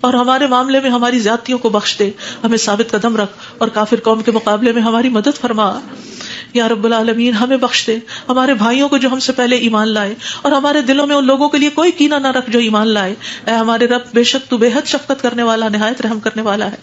اور ہمارے معاملے میں ہماری زیادتیوں کو بخش دے، ہمیں ثابت قدم رکھ، اور کافر قوم کے مقابلے میں ہماری مدد فرما یا رب العالمین. ہمیں بخش دے، ہمارے بھائیوں کو جو ہم سے پہلے ایمان لائے، اور ہمارے دلوں میں ان لوگوں کے لیے کوئی کینہ نہ رکھ جو ایمان لائے. اے ہمارے رب، بے شک تو بے حد شفقت کرنے والا، نہایت رحم کرنے والا ہے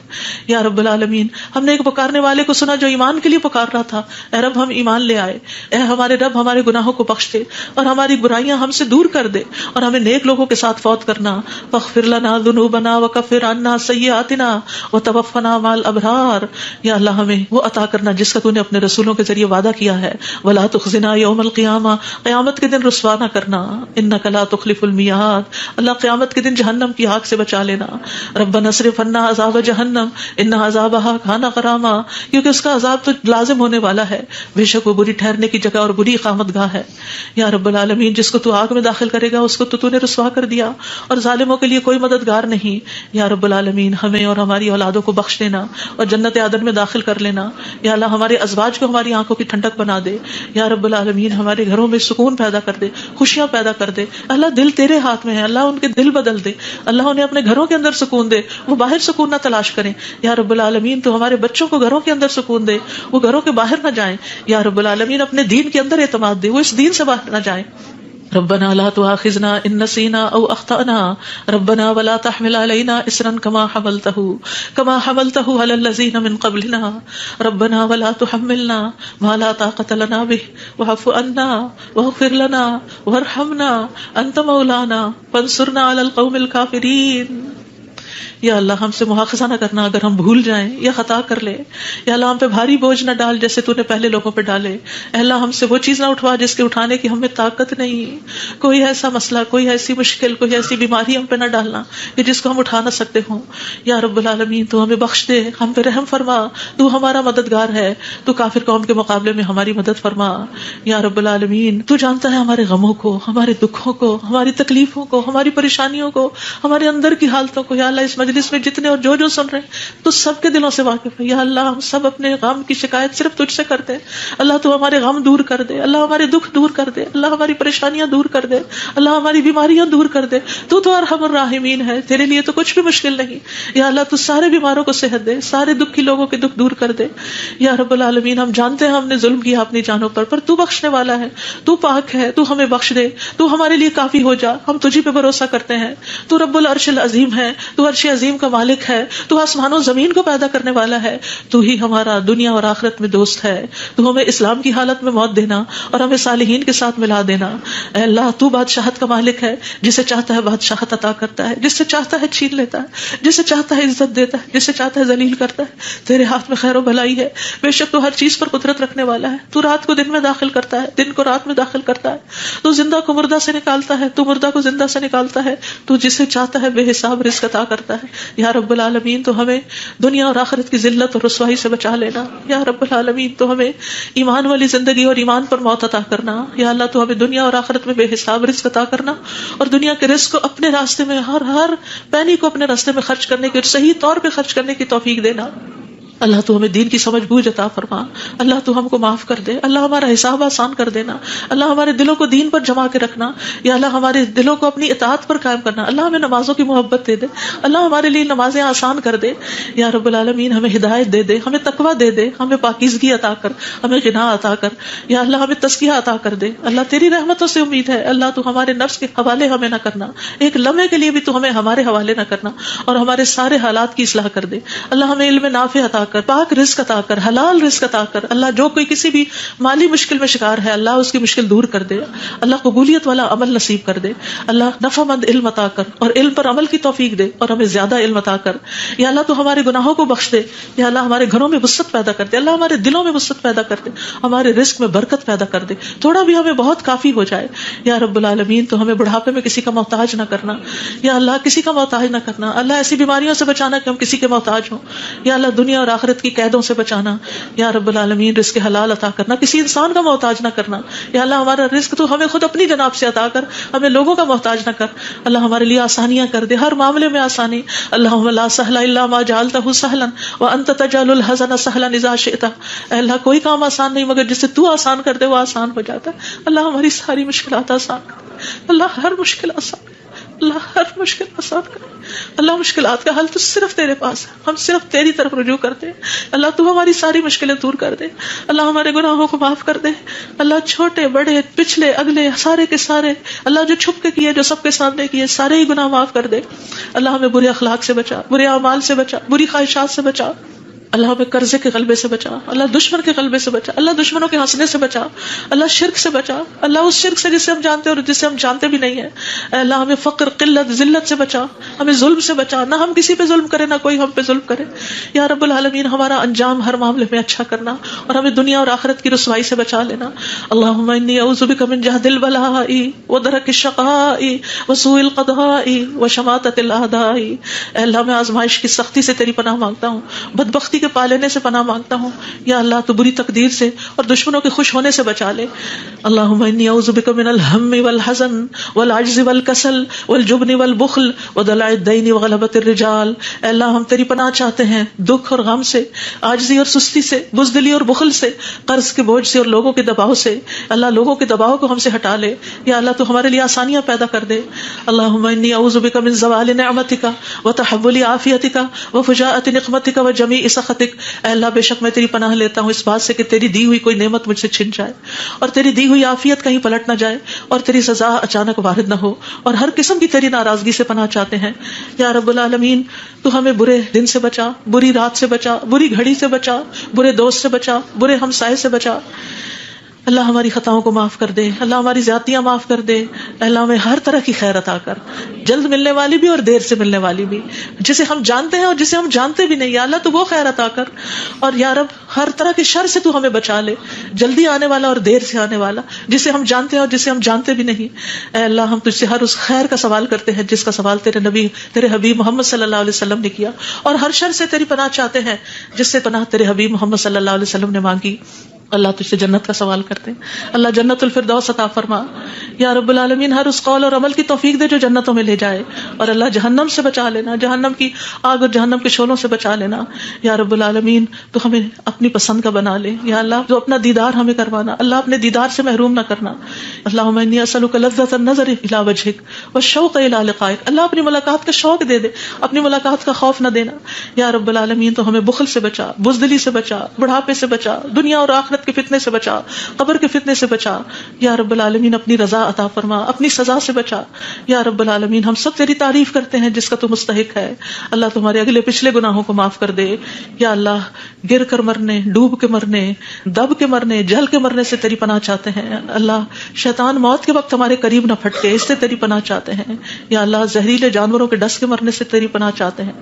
یا رب العالمین. ہم نے ایک پکارنے والے کو سنا جو ایمان کے لیے پکار رہا تھا، اے رب ہم ایمان لے آئے. اے ہمارے رب، ہمارے گناہوں کو بخش دے اور ہماری برائیاں ہم سے دور کر دے، اور ہمیں نیک لوگوں کے ساتھ فوت کرنا. فاغفر لنا ذنوبنا وکفر عنا سیئاتنا وتوفنا مع الابرار. یا اللہ ہمیں وہ عطا کرنا جس کا تو نے اپنے رسولوں کے ذریعے وعدہ کیا ہے. ولا تخزنا یوم القیامہ، قیامت کے دن رسوا نہ کرنا. انک لا تخلف المیعاد، اللہ قیامت کے دن جہنم کی آگ سے بچا لینا. ربنا اصرف عنا عذاب جہنم ان عذابها کان غراما، کیونکہ اس کا عذاب تو لازم ہونے والا ہے، بے شک وہ بری ٹھہرنے کی جگہ اور بری اقامت گاہ ہے. یا رب العالمین، جس کو تو آگ میں داخل کرے گا اس کو تو نے رسوا کر دیا، اور ظالموں کے لیے کوئی مددگار نہیں. یا رب العالمین، ہمیں اور ہماری اولادوں کو بخش دینا اور جنت عدن میں داخل کر لینا. یا اللہ ہمارے ازواج کو ہماری آنکھوں کی ٹھنڈک بنا دے. یا رب العالمین، ہمارے گھروں میں سکون پیدا کر دے، خوشیاں پیدا کر دے. اللہ دل تیرے ہاتھ میں ہے، اللہ ان کے دل بدل دے، اللہ انہیں اپنے گھروں کے اندر سکون دے، وہ باہر سکون نہ تلاش کریں. یا رب العالمین، تو ہمارے بچوں کو گھروں کے اندر سکون دے، وہ گھروں کے باہر نہ جائیں. یا رب العالمین، اپنے دین کے اندر اعتماد دے، وہ اس دین سے باہر نہ جائیں. ربنا لا تؤاخذنا ان نسينا او اخطأنا ربنا ولا تحمل علينا اصرا كما حملته على الذين من قبلنا ربنا ولا تحملنا ما لا طاقة لنا به واعف عنا واغفر لنا وارحمنا انت مولانا فانصرنا على القوم الكافرين. یا اللہ ہم سے مواخذہ نہ کرنا اگر ہم بھول جائیں یا خطا کر لیں. یا اللہ ہم پہ بھاری بوجھ نہ ڈال جیسے تو نے پہلے لوگوں پہ ڈالے. اے اللہ ہم سے وہ چیز نہ اٹھوا جس کے اٹھانے کی ہمیں طاقت نہیں. کوئی ایسا مسئلہ، کوئی ایسی مشکل، کوئی ایسی بیماری ہم پہ نہ ڈالنا کہ جس کو ہم اٹھا نہ سکتے ہوں. یا رب العالمین، تو ہمیں بخش دے، ہم پہ رحم فرما، تو ہمارا مددگار ہے، تو کافر قوم کے مقابلے میں ہماری مدد فرما. یا رب العالمین، تو جانتا ہے ہمارے غموں کو، ہمارے دکھوں کو، ہماری تکلیفوں کو، ہماری پریشانیوں کو، ہمارے اندر کی حالتوں کو. یا اللہ اس مجلس میں جتنے اور جو سن رہے ہیں تو سب کے دلوں سے واقف ہے. یا اللہ ہم سب اپنے غم کی شکایت صرف تجھ سے کرتے ہیں. اللہ تو ہمارے غم دور کر دے، اللہ ہمارے دکھ دور کر دے، اللہ ہماری پریشانیاں دور کر دے، اللہ ہماری بیماریاں دور کر دے. تو ارحم الراحمین ہے، تیرے لیے تو کچھ بھی مشکل نہیں. یا اللہ تو سارے بیماروں کو صحت دے، سارے دکھی لوگوں کے دکھ دور کر دے. یا رب العالمین، ہم جانتے ہیں ہم نے ظلم کیا اپنی جانوں پر تو بخشنے والا ہے، تو پاک ہے، تو ہمیں بخش دے، تو ہمارے لیے کافی ہو جا. ہم تجھی پہ بھروسہ کرتے ہیں، تو رب العرش العظیم ہے، تو عرش عظیم کا مالک ہے، تو آسمان و زمین کو پیدا کرنے والا ہے. تو ہی ہمارا دنیا اور آخرت میں دوست ہے. تو ہمیں اسلام کی حالت میں موت دینا اور ہمیں صالحین کے ساتھ ملا دینا. اے اللہ تو بادشاہت کا مالک ہے، جسے چاہتا ہے بادشاہت عطا کرتا ہے، جس سے چاہتا ہے چھین لیتا ہے، جسے چاہتا ہے عزت دیتا ہے، جسے چاہتا ہے ذلیل کرتا ہے. تیرے ہاتھ میں خیر و بھلائی ہے، بے شک تو ہر چیز پر قدرت رکھنے والا ہے. تو رات کو دن میں داخل کرتا ہے، دن کو رات میں داخل کرتا ہے. تو زندہ کو مردہ سے نکالتا ہے، تو مردہ کو زندہ سے نکالتا ہے. تو جسے چاہتا ہے بے حساب رزق عطا کرتا ہے. یا رب العالمین، تو ہمیں دنیا اور آخرت کی ذلت اور رسوائی سے بچا لینا. یا رب العالمین، تو ہمیں ایمان والی زندگی اور ایمان پر موت عطا کرنا. یا اللہ تو ہمیں دنیا اور آخرت میں بے حساب رزق عطا کرنا، اور دنیا کے رزق کو اپنے راستے میں، ہر پینی کو اپنے راستے میں خرچ کرنے کی اور صحیح طور پہ خرچ کرنے کی توفیق دینا. اللہ تو ہمیں دین کی سمجھ بوجھ عطا فرما. اللہ تو ہم کو معاف کر دے. اللہ ہمارا حساب آسان کر دینا. اللہ ہمارے دلوں کو دین پر جما کے رکھنا. یا اللہ ہمارے دلوں کو اپنی اطاعت پر قائم کرنا. اللہ ہمیں نمازوں کی محبت دے دے. اللہ ہمارے لیے نمازیں آسان کر دے. یا رب العالمین، ہمیں ہدایت دے دے، ہمیں تقویٰ دے دے، ہمیں پاکیزگی عطا کر، ہمیں غنا عطا کر. یا اللہ ہمیں تزکیہ عطا کر دے. اللہ تیری رحمتوں سے امید ہے. اللہ تو ہمارے نفس کے حوالے ہمیں نہ کرنا، ایک لمحے کے لیے بھی تو ہمیں ہمارے حوالے نہ کرنا، اور ہمارے سارے حالات کی اصلاح کر دے. اللہ ہمیں علم نافع عطا کر، پاک رزق عطا کر، حلال رزق عطا کر. اللہ جو کوئی کسی بھی مالی مشکل میں شکار ہے، اللہ اس کی مشکل دور کر دے. اللہ قبولیت والا عمل نصیب کر دے. اللہ نفع مند علم عطا کر، اور علم پر عمل کی توفیق دے، اور ہمیں زیادہ علم عطا کر. یا اللہ تو ہمارے گناہوں کو بخش دے. یا اللہ ہمارے گھروں میں وسعت پیدا کر دے. اللہ ہمارے دلوں میں وسعت پیدا کر دے، ہمارے رزق میں برکت پیدا کر دے. تھوڑا بھی ہمیں بہت کافی ہو جائے. یا رب العالمین، تو ہمیں بڑھاپے میں کسی کا محتاج نہ کرنا. یا اللہ کسی کا محتاج نہ کرنا. اللہ ایسی بیماریوں سے بچانا کہ ہم کسی کے محتاج ہوں. یا اللہ دنیا اور آخرت کی قیدوں سے بچانا. یا رب العالمین، رزق حلال عطا کرنا، کسی انسان کا محتاج نہ کرنا. یا اللہ ہمارا رزق تو ہمیں خود اپنی جناب سے عطا کر، ہمیں لوگوں کا محتاج نہ کر. اللہ ہمارے لیے آسانیاں کر دے، ہر معاملے میں آسانی. اللہم لا سہل الا ما جعلتہ سہلا وانت تجعل الحزن سہلا اذا شئت. اے اللہ کوئی کام آسان نہیں مگر جسے تو آسان کر دے وہ آسان ہو جاتا ہے. اللہ ہماری ساری مشکلات آسان کر دے. اللہ ہر مشکل آسان. اللہ ہر مشکل آسان کر. اللہ مشکلات کا حل تو صرف تیرے پاس ہے, ہم صرف تیری طرف رجوع کرتے ہیں. اللہ تو ہماری ساری مشکلیں دور کر دے. اللہ ہمارے گناہوں کو معاف کر دے. اللہ چھوٹے بڑے پچھلے اگلے سارے کے سارے, اللہ جو چھپ کے کیے جو سب کے سامنے کیے سارے ہی گناہ معاف کر دے. اللہ ہمیں برے اخلاق سے بچا, برے اعمال سے بچا, بری خواہشات سے بچا. اللہ ہمیں قرضے کے غلبے سے بچا, اللہ دشمن کے غلبے سے بچا, اللہ دشمنوں کے ہنسنے سے بچا, اللہ شرک سے بچا, اللہ اس شرک سے جسے ہم جانتے اور جسے ہم جانتے بھی نہیں ہیں. اللہ ہمیں فقر قلت ذلت سے بچا, ہمیں ظلم سے بچا, نہ ہم کسی پہ ظلم کرے نہ کوئی ہم پہ ظلم کرے. یا رب العالمین ہمارا انجام ہر معاملے میں اچھا کرنا اور ہمیں دنیا اور آخرت کی رسوائی سے بچا لینا. اللہم انی اعوذ بک من جہد البلاء ودرک الشقاء وسوء القضاء وشماتۃ الاعداء. اے اللہ میں آزمائش کی سختی سے تیری پناہ مانگتا ہوں, بدبختی کے پالنے سے پناہ مانگتا ہوں. یا اللہ تو بری تقدیر سے اور دشمنوں کے خوش ہونے سے بچا لے. اللہم انی اعوذ بک من الہم والحزن والعجز والکسل والجبن والبخل ودلع الدین وغلبۃ الرجال. اے اللہ ہم تیری پناہ چاہتے ہیں دکھ اور غم سے, عاجزی اور سستی سے, بزدلی اور بخل سے, قرض کے بوجھ سے اور لوگوں کے دباؤ سے. اللہ لوگوں کے دباؤ کو ہم سے ہٹا لے. یا اللہ تو ہمارے لیے آسانیاں پیدا کر دے. اللہم انی اعوذ بک من زوال نعمتک وتحول عافیتک وفجاءۃ نقمتک وجمیع سخطک. اے اللہ بے شک میں تیری پناہ لیتا ہوں اس بات سے کہ تیری دی ہوئی کوئی نعمت مجھ سے چھن جائے اور تیری دی ہوئی عافیت کہیں پلٹ نہ جائے اور تیری سزا اچانک وارد نہ ہو, اور ہر قسم کی تیری ناراضگی سے پناہ چاہتے ہیں. یا رب العالمین تو ہمیں برے دن سے بچا, بری رات سے بچا, بری گھڑی سے بچا, برے دوست سے بچا, برے ہمسائے سے بچا. اللہ ہماری خطاؤں کو معاف کر دے, اللہ ہماری زیادتیاں معاف کر دے. اللہ ہمیں ہر طرح کی خیر عطا کر, جلد ملنے والی بھی اور دیر سے ملنے والی بھی, جسے ہم جانتے ہیں اور جسے ہم جانتے بھی نہیں. یا اللہ تو وہ خیر عطا کر, اور یا رب ہر طرح کے شر سے تو ہمیں بچا لے, جلدی آنے والا اور دیر سے آنے والا, جسے ہم جانتے ہیں اور جسے ہم جانتے بھی نہیں. اے اللہ ہم تجھ سے ہر اس خیر کا سوال کرتے ہیں جس کا سوال تیرے نبی تیرے حبیب محمد صلی اللہ علیہ وسلم نے کیا, اور ہر شر سے تیری پناہ چاہتے ہیں جس سے پناہ تیرے حبیب محمد صلی اللہ علیہ وسلم نے مانگی. اللہ تجھ سے جنت کا سوال کرتے ہیں, اللہ جنت الفردوس عطا فرما. یا رب العالمین ہر اس قول اور عمل کی توفیق دے جو جنتوں میں لے جائے, اور اللہ جہنم سے بچا لینا, جہنم کی آگ اور جہنم کے شعلوں سے بچا لینا. یا رب العالمین تو ہمیں اپنی پسند کا بنا لے. یا اللہ تو اپنا دیدار ہمیں کروانا, اللہ اپنے دیدار سے محروم نہ کرنا. اللہم انی اسألک لذۃ النظر الی وجہک والشوق الی لقائک. اللہ اپنی ملاقات کا شوق دے دے, اپنی ملاقات کا خوف نہ دینا. یا رب العالمین تو ہمیں بخل سے بچا, بزدلی سے بچا, بڑھاپے سے بچا, دنیا اور آخرت کے فتنے سے بچا, قبر کے فتنے سے بچا. یا رب العالمین اپنی رضا عطا فرما, اپنی سزا سے بچا. یا رب العالمین ہم سب تیری تعریف کرتے ہیں جس کا تو مستحق ہے. اللہ تمہارے اگلے پچھلے گناہوں کو معاف کر دے. یا اللہ گر کر مرنے, ڈوب کے مرنے, دب کے مرنے, جل کے مرنے سے تیری پناہ چاہتے ہیں. اللہ شیطان موت کے وقت ہمارے قریب نہ پھٹکے, اس سے تیری پناہ چاہتے ہیں. یا اللہ زہریلے جانوروں کے ڈس کے مرنے سے تیری پناہ چاہتے ہیں.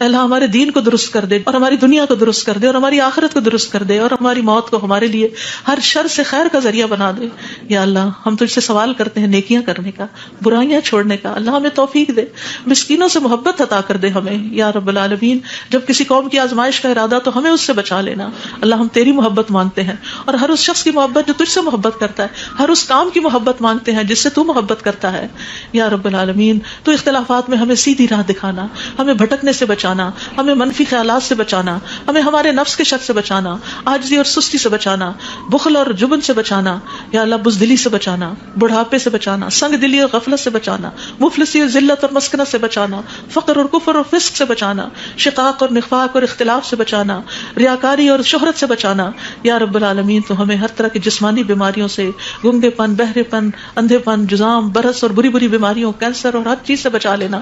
اللہ ہمارے دین کو درست کر دے, اور ہماری دنیا کو درست کر دے, اور ہماری آخرت کو درست کر دے, اور ہماری موت کو ہمارے لیے ہر شر سے خیر کا ذریعہ بنا دے. یا اللہ ہم تجھ سے سوال کرتے ہیں نیکیاں کرنے کا, برائیاں چھوڑنے کا. اللہ ہمیں توفیق دے, مسکینوں سے محبت عطا کر دے ہمیں. یا رب العالمین جب کسی قوم کی آزمائش کا ارادہ تو ہمیں اس سے بچا لینا. اللہ ہم تیری محبت مانگتے ہیں, اور ہر اس شخص کی محبت جو تجھ سے محبت کرتا ہے, ہر اس کام کی محبت مانگتے ہیں جس سے تو محبت کرتا ہے. یا رب العالمین تو اختلافات میں ہمیں سیدھی راہ دکھانا, ہمیں بھٹکنے سے بچانا, ہمیں منفی خیالات سے بچانا, ہمیں ہمارے نفس کے شر سے بچانا, عاجزی اور سستی سے بچانا, بخل اور جبن سے بچانا. یا اللہ بزدلی سے بچانا, بڑھاپے سے بچانا, سنگ دلی اور غفلت سے بچانا, مفلسی اور ذلت اور مسکنت سے بچانا, فقر اور کفر اور فسق سے بچانا, شقاق اور نفاق اور اختلاف سے بچانا, ریاکاری اور شہرت سے بچانا. یا رب العالمین تو ہمیں ہر طرح کی جسمانی بیماریوں سے, گنگے پن, بہرے پن, اندھے پن, جزام, برس اور بری بری بیماریوں, کینسر اور ہر چیز سے بچا لینا.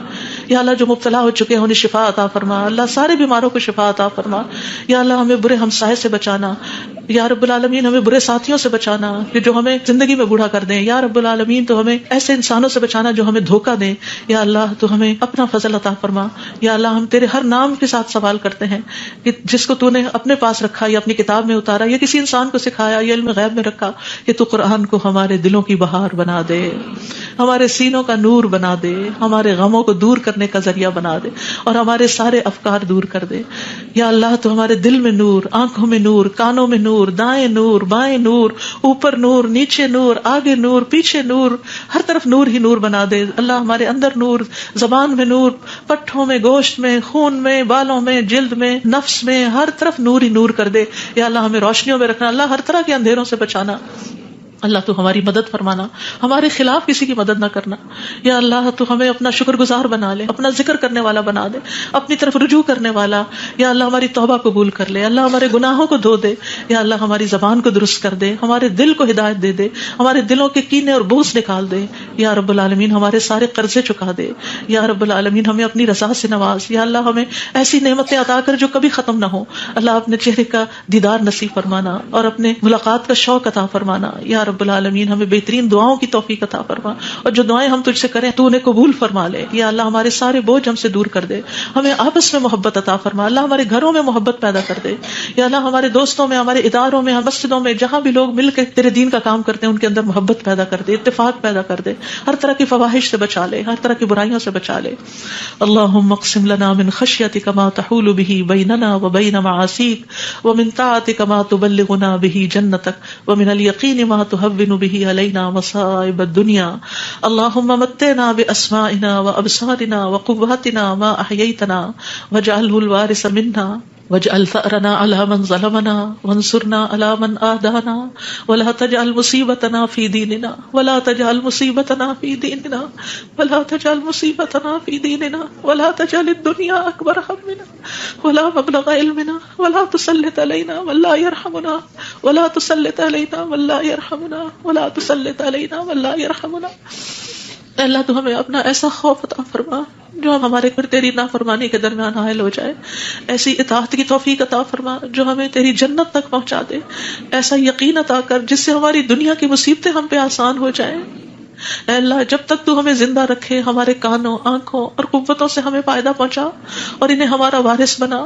یا اللہ جو مبتلا ہو چکے ہیں انہیں شفا عطا فرما. اللہ سارے بیماروں کو شفا عطا فرما. یا اللہ ہمیں برے ہمسائے سے بچانا. یا رب العالمین ہمیں برے ساتھیوں سے بچانا کہ جو ہمیں زندگی میں بوڑھا کر دیں. یا رب العالمین تو ہمیں ایسے انسانوں سے بچانا جو ہمیں دھوکہ دیں. یا اللہ تو ہمیں اپنا فضل عطا فرما. یا اللہ ہم تیرے ہر نام کے ساتھ سوال کرتے ہیں کہ جس کو تو نے اپنے پاس رکھا یا اپنی کتاب میں اتارا یا کسی انسان کو سکھایا یا علم غیب میں رکھا, کہ تو قرآن کو ہمارے دلوں کی بہار بنا دے, ہمارے سینوں کا نور بنا دے, ہمارے غموں کو دور کرنے کا ذریعہ بنا دے, اور ہمارے سارے افکار دور کر دے. یا اللہ تو ہمارے دل میں نور, آنکھوں میں نور, کانوں میں نور, دائیں نور, بائیں نور, اوپر نور, نیچے نور, آگے نور, پیچھے نور, ہر طرف نور ہی نور بنا دے. اللہ ہمارے اندر نور, زبان میں نور, پٹھوں میں, گوشت میں, خون میں, بالوں میں, جلد میں, نفس میں, ہر طرف نور ہی نور کر دے. یا اللہ ہمیں روشنیوں میں رکھنا, اللہ ہر طرح کے اندھیروں سے بچانا. اللہ تو ہماری مدد فرمانا، ہمارے خلاف کسی کی مدد نہ کرنا. یا اللہ تو ہمیں اپنا شکر گزار بنا لے، اپنا ذکر کرنے والا بنا دے، اپنی طرف رجوع کرنے والا. یا اللہ ہماری توبہ قبول کر لے، اللہ ہمارے گناہوں کو دھو دے. یا اللہ ہماری زبان کو درست کر دے، ہمارے دل کو ہدایت دے دے، ہمارے دلوں کے کینے اور بغض نکال دے. یا رب العالمین ہمارے سارے قرضے چکا دے. یا رب العالمین ہمیں اپنی رضا سے نواز. یا اللہ ہمیں ایسی نعمتیں عطا کر جو کبھی ختم نہ ہو. اللہ اپنے چہرے کا دیدار نصیب فرمانا اور اپنے ملاقات کا شوق عطا فرمانا. یا رب العالمین ہمیں بہترین دعاؤں کی توفیق عطا فرما، اور جو دعائیں ہم تجھ سے کریں تو انہیں قبول فرما لے. یا اللہ ہمارے سارے بوجھ ہم سے دور کر دے، ہمیں آپس میں محبت عطا فرما. اللہ ہمارے گھروں میں محبت پیدا کر دے. یا اللہ ہمارے دوستوں میں، ہمارے اداروں میں، مسجدوں میں، جہاں بھی لوگ مل کے تیرے دین کا کام کرتے ہیں ان کے اندر محبت پیدا کر دے، اتفاق پیدا کر دے، ہر طرح کی فواحش سے بچا لے، ہر طرح کی برائیوں سے بچا لے. اللہم اقسم لنا من خشیتک ما تحول به بیننا وبین معاصیک ومن طاعتک ما تبلغنا به جنتک ومن الیقین ما تهون به علینا مصائب الدنیا. اللہم متعنا باسمائنا وابصارنا وقواتنا ما احییتنا واجعله الوارث منا واجعل ثأرنا على من ظلمنا وانصرنا على من آدانا ولا تجعل مصيبتنا في ديننا ولا تجعل مصيبتنا في ديننا ولا تجعل مصيبتنا في ديننا ولا تجعل الدنيا أكبر همنا ولا مبلغ علمنا ولا تسلط علينا من لا يرحمنا ولا تسلط علينا من لا يرحمنا ولا تسلط علينا من لا يرحمنا. اللہ تو ہمیں اپنا ایسا خوف عطا فرما جو ہم ہمارے پھر تیری نافرمانی کے درمیان حائل ہو جائے، ایسی اطاعت کی توفیق عطا فرما جو ہمیں تیری جنت تک پہنچا دے، ایسا یقین عطا کر جس سے ہماری دنیا کی مصیبتیں ہم پہ آسان ہو جائیں. اے اللہ جب تک تو ہمیں زندہ رکھے ہمارے کانوں، آنکھوں اور قوتوں سے ہمیں فائدہ پہنچا اور انہیں ہمارا وارث بنا،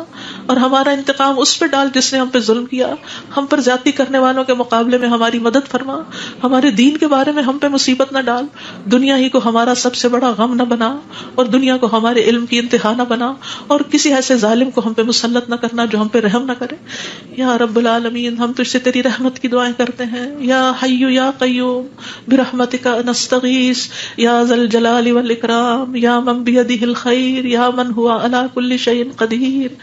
اور ہمارا انتقام اس پہ ڈال جس نے ہم پہ ظلم کیا. ہم پر زیادتی کرنے والوں کے مقابلے میں ہماری مدد فرما، ہمارے دین کے بارے میں ہم پہ مصیبت نہ ڈال، دنیا ہی کو ہمارا سب سے بڑا غم نہ بنا، اور دنیا کو ہمارے علم کی انتہا نہ بنا، اور کسی ایسے ظالم کو ہم پہ مسلط نہ کرنا جو ہم پہ رحم نہ کرے. یا رب العالمین ہم تجھ سے تیری رحمت کی دعائیں کرتے ہیں. یا حی یا قیوم برحمتک نستغیث یا ذا الجلال والاکرام یا من بیدہ الخیر یا من ہوا علی کل شیء قدیر.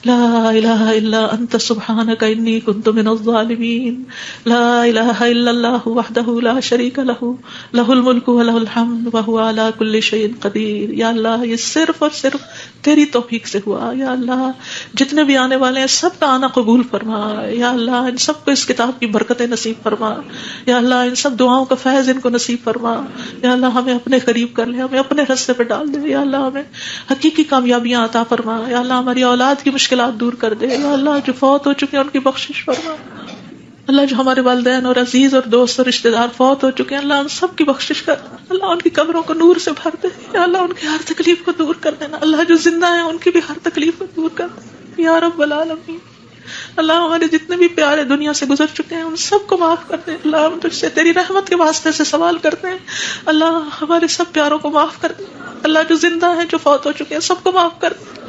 لا الہ الا انت سبحانک انی کنت من الظالمین. لا الہ الا اللہ وحدہ لا شریک لہ لہ الملک ولہ الحمد وہو علی کل شیء قدیر. یا اللہ یہ صرف اور صرف تیری توفیق سے ہوا. یا اللہ جتنے بھی آنے والے ہیں سب کا آنا قبول فرما. یا اللہ ان سب کو اس کتاب کی برکتیں نصیب فرما. یا اللہ ان سب دعاؤں کا فیض ان کو نصیب فرما. یا اللہ ہمیں اپنے قریب کر لے، ہمیں اپنے راستے پہ ڈال دے. یا اللہ ہمیں حقیقی کامیابیاں عطا فرما. یا اللہ ہماری اولاد کی مشکلات دور کر دے. یا اللہ جو فوت ہو چکے ہیں ان کی بخشش فرما. اللہ جو ہمارے والدین اور عزیز اور دوست اور رشتہ دار فوت ہو چکے ہیں اللہ ان سب کی بخشش کر. اللہ ان کی قبروں کو نور سے بھر دے. یا اللہ ان کی ہر تکلیف کو دور کر دینا. اللہ جو زندہ ہیں ان کی بھی ہر تکلیف کو دور کر دے یا رب العالمین. اللہ ہمارے جتنے بھی پیارے دنیا سے گزر چکے ہیں ان سب کو معاف کر دے. اللہ ہم تجھ سے تیری رحمت کے واسطے سے سوال کرتے ہیں، اللہ ہمارے سب پیاروں کو معاف کر دے. اللہ جو زندہ ہیں جو فوت ہو چکے ہیں سب کو معاف کر دے.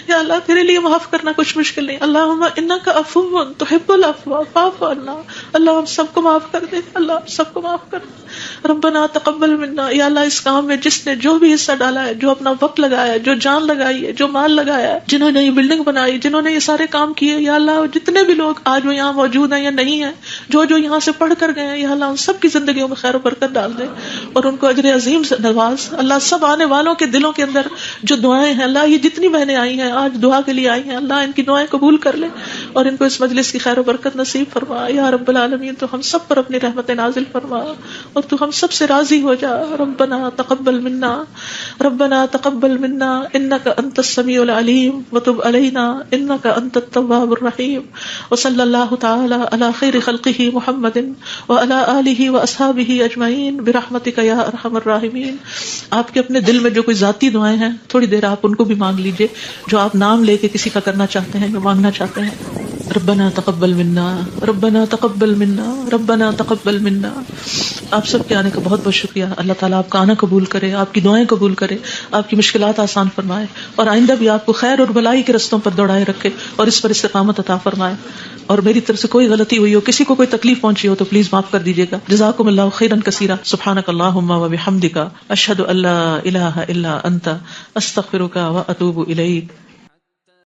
یا اللہ تیرے لیے معاف کرنا کچھ مشکل نہیں. اللہم انک عفو تحب العفو فاعف عنا. اللہ ہم سب کو معاف کر دے. اللہ سب کو معاف کر دے. ربنا تقبل منا. یا اللہ اس کام میں جس نے جو بھی حصہ ڈالا ہے، جو اپنا وقت لگایا ہے، جو جان لگائی ہے، جو مال لگایا ہے، جنہوں نے یہ بلڈنگ بنائی، جنہوں نے یہ سارے کام کیے، یا اللہ جتنے بھی لوگ آج وہ یہاں موجود ہیں یا نہیں ہیں، جو جو یہاں سے پڑھ کر گئے ہیں، یا اللہ ان سب کی زندگیوں میں خیر و برکت ڈال دے اور ان کو اجر عظیم سے نواز. اللہ سب آنے والوں کے دلوں کے اندر جو دعائیں ہیں، اللہ یہ جتنی بہنیں آئی ہیں آج دعا کے لیے آئی ہیں، اللہ ان کی دعائیں قبول کر لے اور ان کو اس مجلس کی خیر و برکت نصیب فرما. یا رب العالمین تو ہم سب پر اپنی رحمت نازل فرما اور تو ہم سب سے راضی ہو جا. ربنا تقبل منا، ربنا تقبل منا انک انت السمیع العلیم وتب علینا انک انت التواب الرحیم. وصلی اللہ تعالی علی خیر خلقہ محمد وعلی آلہ واصحابہ اجمعین برحمتک یا ارحم الراحمین. آپ کے اپنے دل میں جو کوئی ذاتی دعائیں ہیں تھوڑی دیر آپ ان کو بھی مانگ لیجئے، جو آپ نام لے کے کسی کا کرنا چاہتے ہیں یا مانگنا چاہتے ہیں. ربنا تقبل منا، ربنا تقبل منا، ربنا تقبل منا. آپ سب کے آنے کا بہت بہت شکریہ. اللہ تعالیٰ آپ کا آنا قبول کرے، آپ کی دعائیں قبول کرے، آپ کی مشکلات آسان فرمائے اور آئندہ بھی آپ کو خیر اور بھلائی کے رستوں پر دوڑائے رکھے اور اس پر استقامت عطا فرمائے. اور میری طرف سے کوئی غلطی ہوئی ہو، کسی کو کوئی تکلیف پہنچی ہو تو پلیز معاف کر دیجیے گا. جزاکم اللہ خیرا کثیرا. سبحانک اللہم و بحمدک اشہد ان لا الہ الا انت استغفرک و اتوب الیک.